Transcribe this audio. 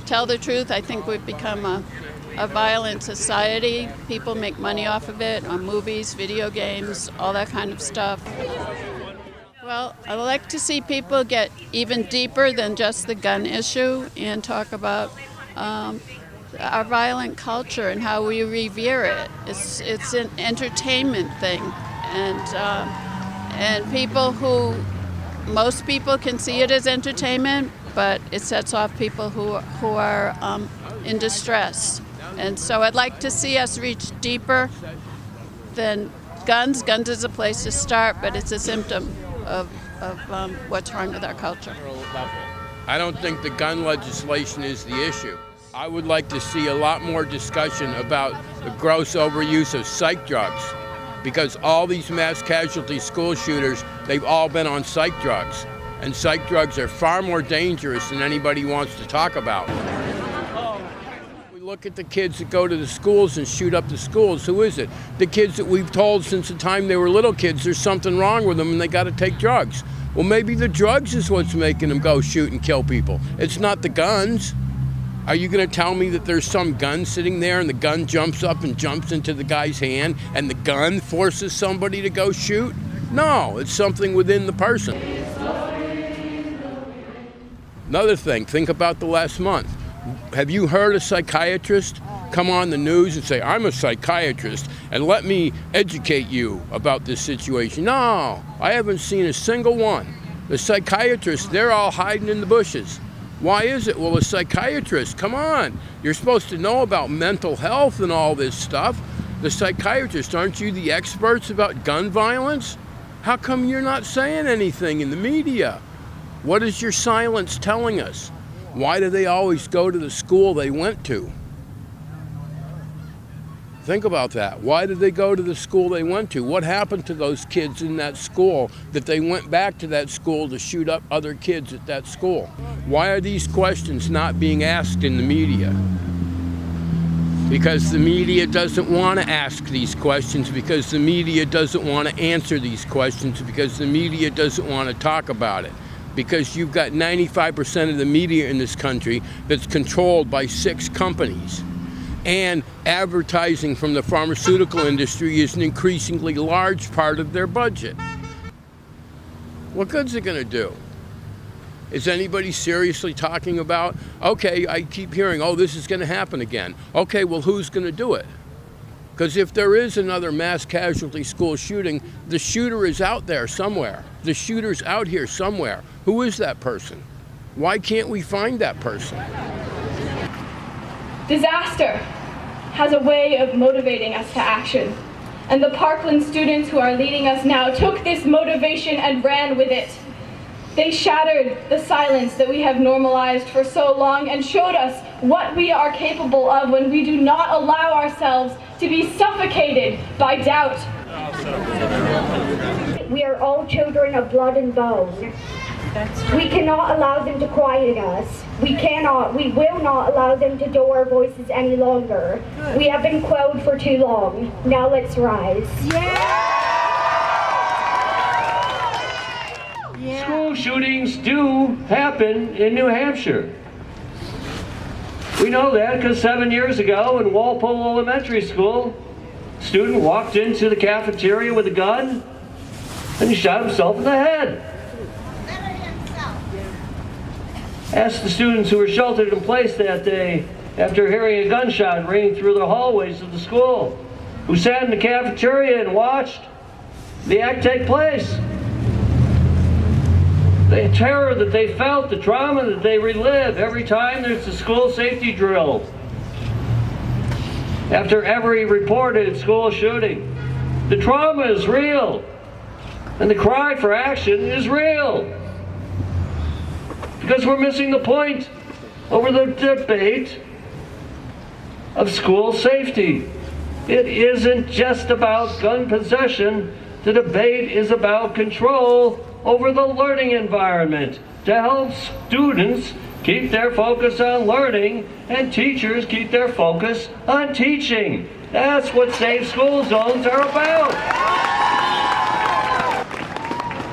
tell the truth, I think we've become a violent society. People make money off of it, on movies, video games, all that kind of stuff. Well, I like to see people get even deeper than just the gun issue and talk about our violent culture and how we revere it. It's an entertainment thing, and most people can see it as entertainment, but it sets off people who are in distress. And so I'd like to see us reach deeper than guns. Guns is a place to start, but it's a symptom of what's wrong with our culture. I don't think the gun legislation is the issue. I would like to see a lot more discussion about the gross overuse of psych drugs, because all these mass casualty school shooters, they've all been on psych drugs. And psych drugs are far more dangerous than anybody wants to talk about. We look at the kids that go to the schools and shoot up the schools. Who is it? The kids that we've told since the time they were little kids there's something wrong with them and they got to take drugs. Well, maybe the drugs is what's making them go shoot and kill people. It's not the guns. Are you going to tell me that there's some gun sitting there and the gun jumps up and jumps into the guy's hand and the gun forces somebody to go shoot? No, it's something within the person. Another thing, think about the last month. Have you heard a psychiatrist come on the news and say, I'm a psychiatrist and let me educate you about this situation? No, I haven't seen a single one. The psychiatrists, they're all hiding in the bushes. Why is it? Well, a psychiatrist, come on. You're supposed to know about mental health and all this stuff. The psychiatrists, aren't you the experts about gun violence? How come you're not saying anything in the media? What is your silence telling us? Why do they always go to the school they went to? Think about that. Why did they go to the school they went to? What happened to those kids in that school that they went back to that school to shoot up other kids at that school? Why are these questions not being asked in the media? Because the media doesn't want to ask these questions, because the media doesn't want to answer these questions, because the media doesn't want to talk about it. Because you've got 95% of the media in this country that's controlled by 6 companies. And advertising from the pharmaceutical industry is an increasingly large part of their budget. What good's it going to do? Is anybody seriously talking about, okay, I keep hearing, oh, this is going to happen again. Okay, well, who's going to do it? Because if there is another mass casualty school shooting, the shooter is out there somewhere. The shooter's out here somewhere. Who is that person? Why can't we find that person? Disaster has a way of motivating us to action. And the Parkland students who are leading us now took this motivation and ran with it. They shattered the silence that we have normalized for so long and showed us what we are capable of when we do not allow ourselves to be suffocated by doubt. We are all children of blood and bone. We cannot allow them to quiet us. We will not allow them to dull our voices any longer. We have been quelled for too long. Now let's rise. School shootings do happen in New Hampshire. We know that because 7 years ago in Walpole Elementary School, a student walked into the cafeteria with a gun and he shot himself in the head. Asked the students who were sheltered in place that day after hearing a gunshot ringing through the hallways of the school, who sat in the cafeteria and watched the act take place. The terror that they felt, the trauma that they relive every time there's a school safety drill. After every reported school shooting, the trauma is real, and the cry for action is real. Because we're missing the point over the debate of school safety. It isn't just about gun possession. The debate is about control over the learning environment to help students keep their focus on learning and teachers keep their focus on teaching. That's what safe school zones are about.